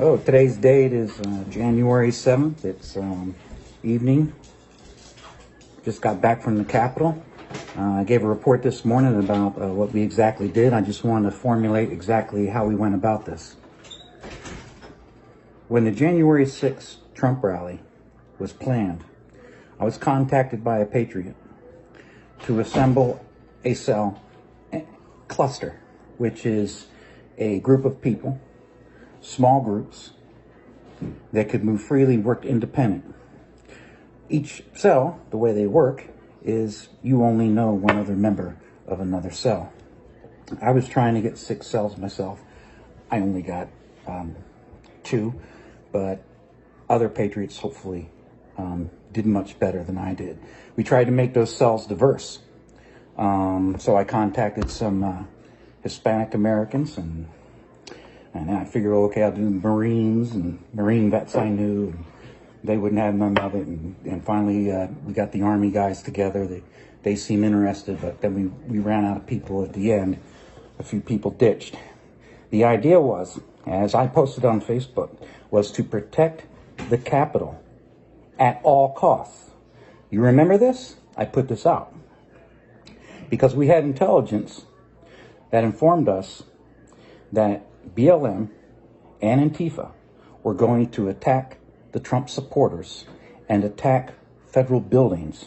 Oh, today's date is January 7th. It's evening. Just got back from the Capitol. I gave a report this morning about what we exactly did. I just wanted to formulate exactly how we went about this. When the January 6th Trump rally was planned, I was contacted by a patriot to assemble a cell cluster, which is a group of people, small groups that could move freely, work independent. Each cell, the way they work, is you only know one other member of another cell. I was trying to get 6 cells myself. I only got 2, but other patriots hopefully did much better than I did. We tried to make those cells diverse. So I contacted some Hispanic Americans, and I figured, okay, I'll do Marines and Marine vets I knew. And they wouldn't have none of it. And finally, we got the Army guys together. They seemed interested, but then we ran out of people at the end. A few people ditched. The idea was, as I posted on Facebook, was to protect the Capitol at all costs. You remember this? I put this out because we had intelligence that informed us that BLM and Antifa were going to attack the Trump supporters and attack federal buildings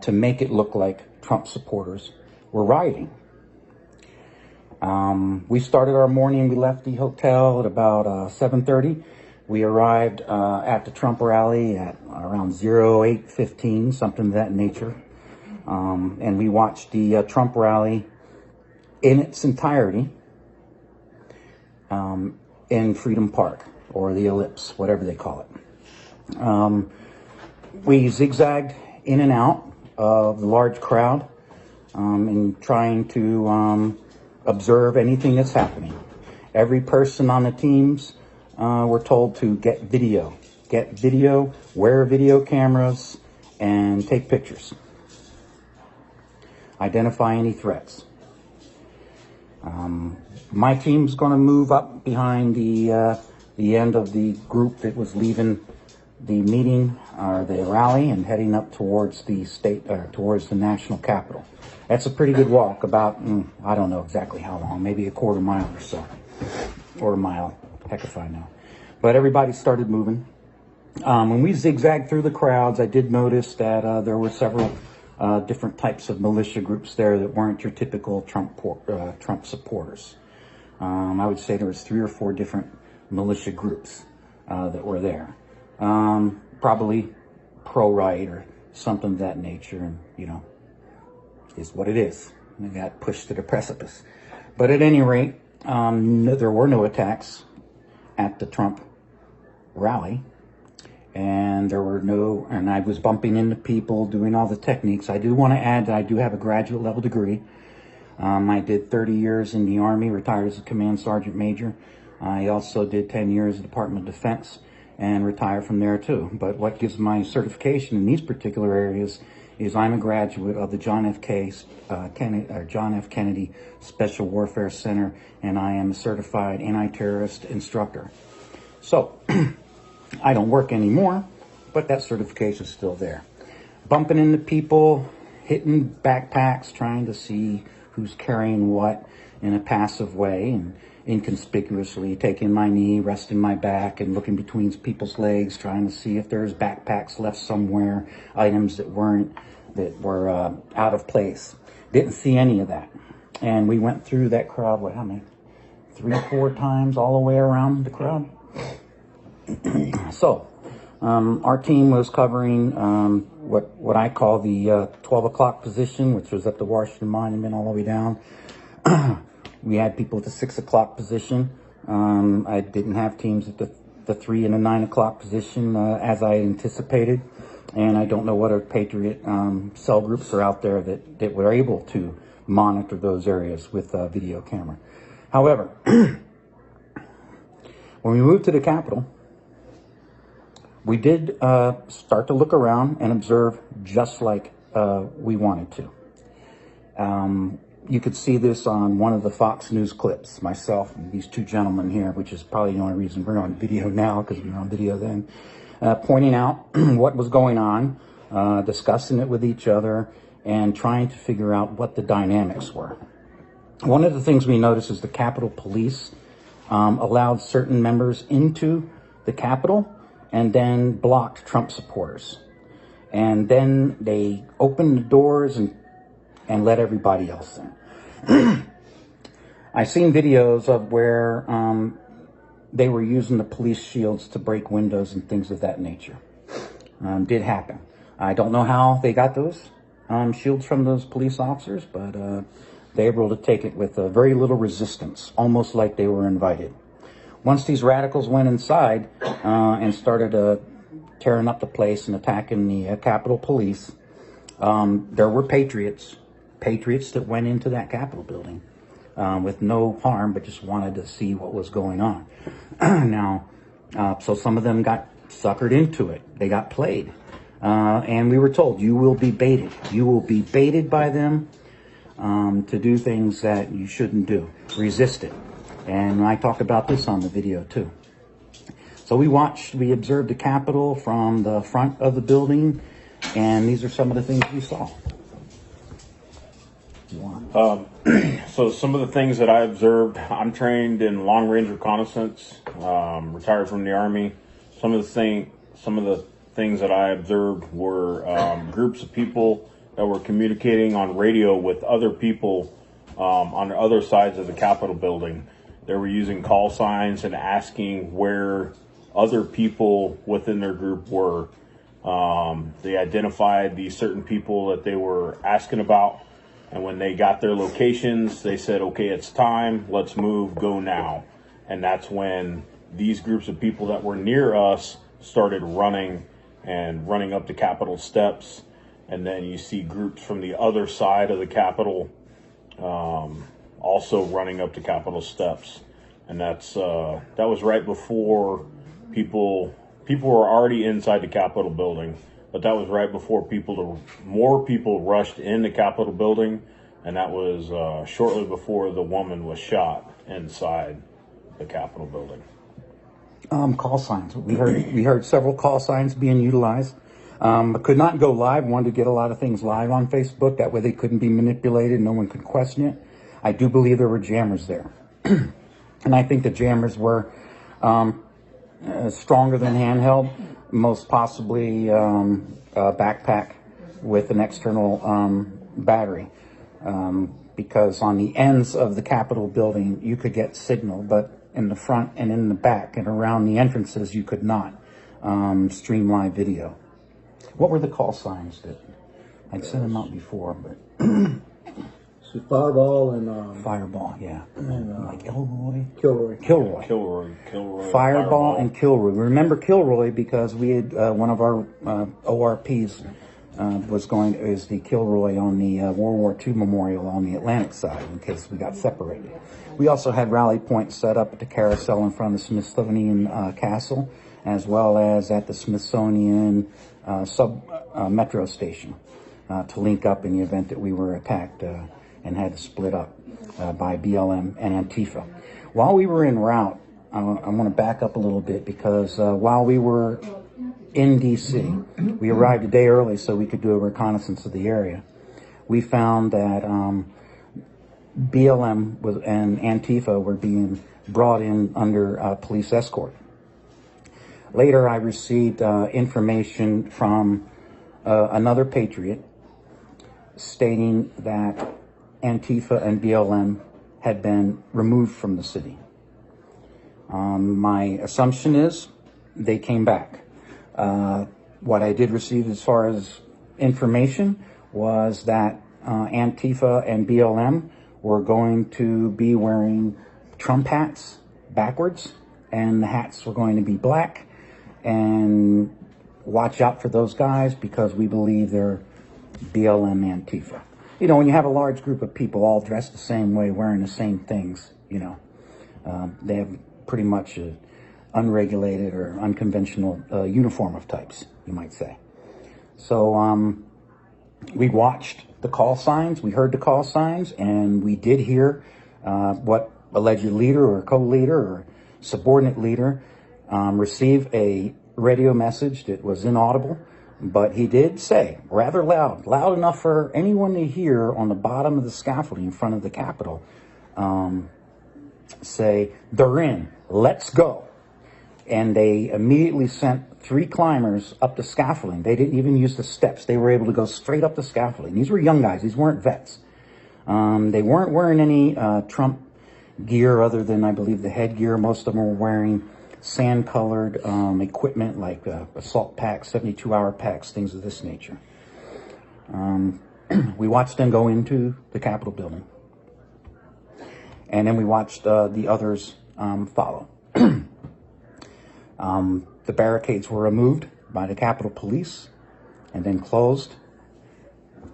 to make it look like Trump supporters were rioting. We started our morning. We left the hotel at about 7:30. We arrived at the Trump rally at around 08:15, something of that nature. And we watched the Trump rally in its entirety in Freedom Park, or the Ellipse, whatever they call it. We zigzagged in and out of the large crowd and trying to observe anything that's happening. Every person on the teams were told to get video, wear video cameras, and take pictures. Identify any threats. My team's going to move up behind the end of the group that was leaving the meeting or the rally and heading up towards the towards the national Capitol. That's a pretty good walk, about I don't know exactly how long, maybe a quarter mile or so, or a mile, heck if I know. But everybody started moving. When we zigzagged through the crowds, I did notice that there were several different types of militia groups there that weren't your typical Trump supporters. I would say there was 3 or 4 different militia groups that were there. Probably pro-right or something of that nature, and is what it is. They got pushed to the precipice. But at any rate, there were no attacks at the Trump rally. And and I was bumping into people, doing all the techniques. I do want to add that I do have a graduate level degree. I did 30 years in the Army, retired as a command sergeant major. I also did 10 years in the Department of Defense and retired from there too. But what gives my certification in these particular areas is I'm a graduate of the John F. Kennedy Special Warfare Center, and I am a certified anti-terrorist instructor. So, I don't work anymore, but that certification is still there. Bumping into people, hitting backpacks, trying to see who's carrying what in a passive way, and inconspicuously taking my knee, resting my back, and looking between people's legs, trying to see if there's backpacks left somewhere, items that were out of place. Didn't see any of that. And we went through that crowd, how many? 3 or 4 times all the way around the crowd. So, our team was covering what I call the 12 o'clock position, which was at the Washington Monument all the way down. We had people at the 6 o'clock position. I didn't have teams at the 3 and the 9 o'clock position as I anticipated. And I don't know what other Patriot cell groups are out there that were able to monitor those areas with a video camera. However, when we moved to the Capitol, we did start to look around and observe just like we wanted to. You could see this on one of the Fox News clips, myself and these two gentlemen here, which is probably the only reason we're on video now, because we were on video then, pointing out what was going on, discussing it with each other, and trying to figure out what the dynamics were. One of the things we noticed is the Capitol Police allowed certain members into the Capitol and then blocked Trump supporters. And then they opened the doors and let everybody else in. I've seen videos of where they were using the police shields to break windows and things of that nature. Did happen. I don't know how they got those shields from those police officers, but they were able to take it with very little resistance, almost like they were invited. Once these radicals went inside and started tearing up the place and attacking the Capitol Police, there were patriots that went into that Capitol building with no harm, but just wanted to see what was going on. Now, so some of them got suckered into it. They got played. And we were told, you will be baited. You will be baited by them to do things that you shouldn't do. Resist it. And I talk about this on the video too. So we observed the Capitol from the front of the building, and these are some of the things we saw. So some of the things that I observed, I'm trained in long-range reconnaissance, retired from the Army. Some of the things that I observed were groups of people that were communicating on radio with other people on the other sides of the Capitol building. They were using call signs and asking where other people within their group were. They identified these certain people that they were asking about. And when they got their locations, they said, okay, it's time, let's move, go now. And that's when these groups of people that were near us started running up the Capitol steps. And then you see groups from the other side of the Capitol also running up the Capitol steps. And that was right before people were already inside the Capitol building. But that was right before more people rushed in the Capitol building, and that was shortly before the woman was shot inside the Capitol building. Call signs. We heard several call signs being utilized. Could not go live. Wanted to get a lot of things live on Facebook. That way they couldn't be manipulated. No one could question it. I do believe there were jammers there. And I think the jammers were stronger than handheld. Most possibly a backpack with an external battery, because on the ends of the Capitol building you could get signal, but in the front and in the back and around the entrances you could not stream live video. What were the call signs that I'd sent them out before? But Fireball and Fireball, yeah, and, like Kilroy. Kilroy. Fireball and Kilroy. We remember Kilroy because we had one of our ORPs is the Kilroy on the World War II memorial on the Atlantic side in case we got separated. We also had rally points set up at the carousel in front of the Smithsonian Castle, as well as at the Smithsonian metro station to link up in the event that we were attacked and had to split up by BLM and Antifa. While we were en route, I want to back up a little bit because while we were in DC, we arrived a day early so we could do a reconnaissance of the area. We found that BLM and Antifa were being brought in under police escort. Later, I received information from another patriot stating that Antifa and BLM had been removed from the city. My assumption is they came back. What I did receive as far as information was that Antifa and BLM were going to be wearing Trump hats backwards, and the hats were going to be black, and watch out for those guys because we believe they're BLM Antifa. You know, when you have a large group of people all dressed the same way, wearing the same things, you know, they have pretty much an unregulated or unconventional uniform of types, you might say. So we watched the call signs. We heard the call signs, and we did hear what alleged leader or co-leader or subordinate leader receive a radio message that was inaudible. But he did say, rather loud enough for anyone to hear on the bottom of the scaffolding in front of the Capitol, say, "They're in, let's go." And they immediately sent 3 climbers up the scaffolding. They didn't even use the steps. They were able to go straight up the scaffolding. These were young guys. These weren't vets. They weren't wearing any Trump gear other than, I believe, the headgear. Most of them were wearing sand-colored equipment like assault packs, 72-hour packs, things of this nature. We watched them go into the Capitol building. And then we watched the others follow. The barricades were removed by the Capitol Police and then closed,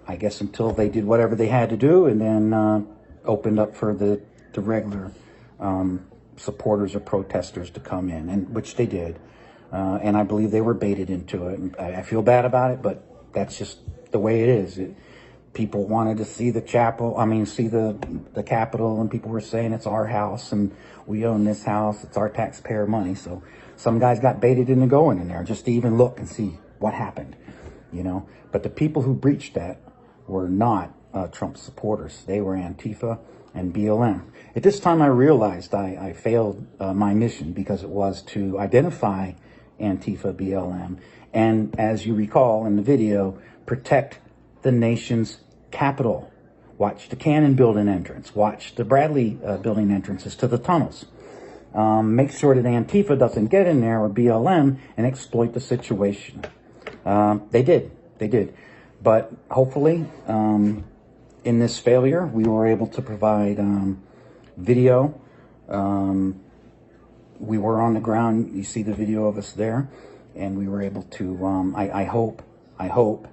I guess, until they did whatever they had to do, and then opened up for the regular supporters or protesters to come in, and which they did. And I believe they were baited into it. And I feel bad about it, but that's just the way it is. People wanted to see the see the Capitol, and people were saying it's our house and we own this house. It's our taxpayer money. So some guys got baited into going in there just to even look and see what happened, you know. But the people who breached that were not Trump supporters. They were Antifa and BLM. At this time, I realized I failed my mission, because it was to identify Antifa, BLM, and, as you recall in the video, protect the nation's capital. Watch the Cannon building entrance. Watch the Bradley building entrances to the tunnels. Make sure that Antifa doesn't get in there, or BLM, and exploit the situation. They did. But hopefully, in this failure, we were able to provide video. We were on the ground. You see the video of us there, and we were able to, I hope, help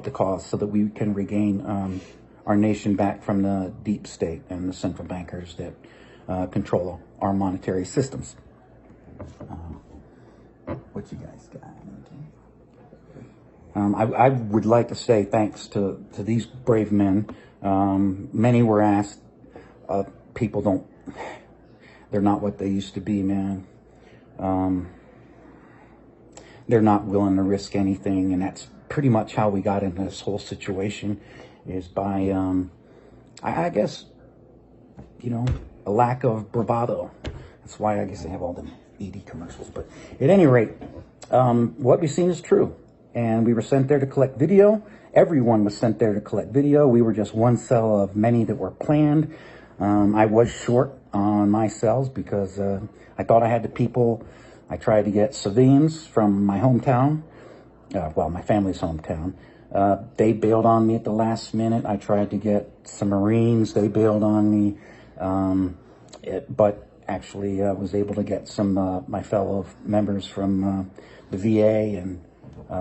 the cause so that we can regain our nation back from the deep state and the central bankers that control our monetary systems. What you guys got? I would like to say thanks to these brave men. Many were asked. People they're not what they used to be, man. They're not willing to risk anything, and that's pretty much how we got into this whole situation, is by, I guess, you know, a lack of bravado. That's why I guess they have all the ED commercials. But at any rate, what we've seen is true. And we were sent there to collect video. Everyone was sent there to collect video. We were just one cell of many that were planned. I was short on my cells because I thought I had the people. I tried to get civilians from my hometown, my family's hometown. They bailed on me at the last minute. I tried to get some Marines. They bailed on me. But actually was able to get some my fellow members from the VA and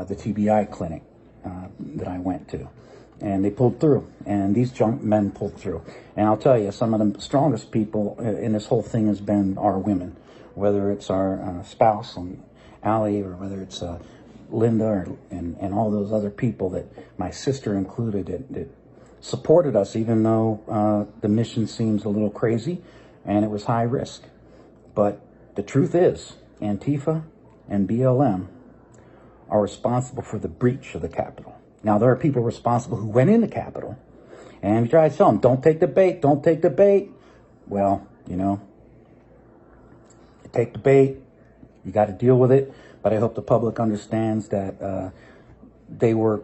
the TBI clinic that I went to. And they pulled through, and these junk men pulled through. And I'll tell you, some of the strongest people in this whole thing has been our women, whether it's our spouse, and Allie, or whether it's Linda, and all those other people, that my sister included, that supported us, even though the mission seems a little crazy and it was high risk. But the truth is, Antifa and BLM are responsible for the breach of the Capitol. Now, there are people responsible who went in the Capitol, and we try to tell them, don't take the bait, don't take the bait. Well, you know, you take the bait, you got to deal with it. But I hope the public understands that they were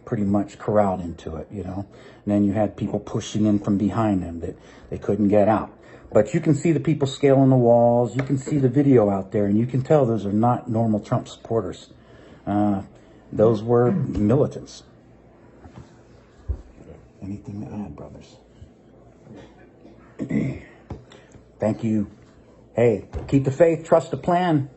pretty much corralled into it, you know. And then you had people pushing in from behind them that they couldn't get out. But you can see the people scaling the walls. You can see the video out there, and you can tell those are not normal Trump supporters. Those were militants. Anything to add, brothers? Thank you. Hey, keep the faith, trust the plan.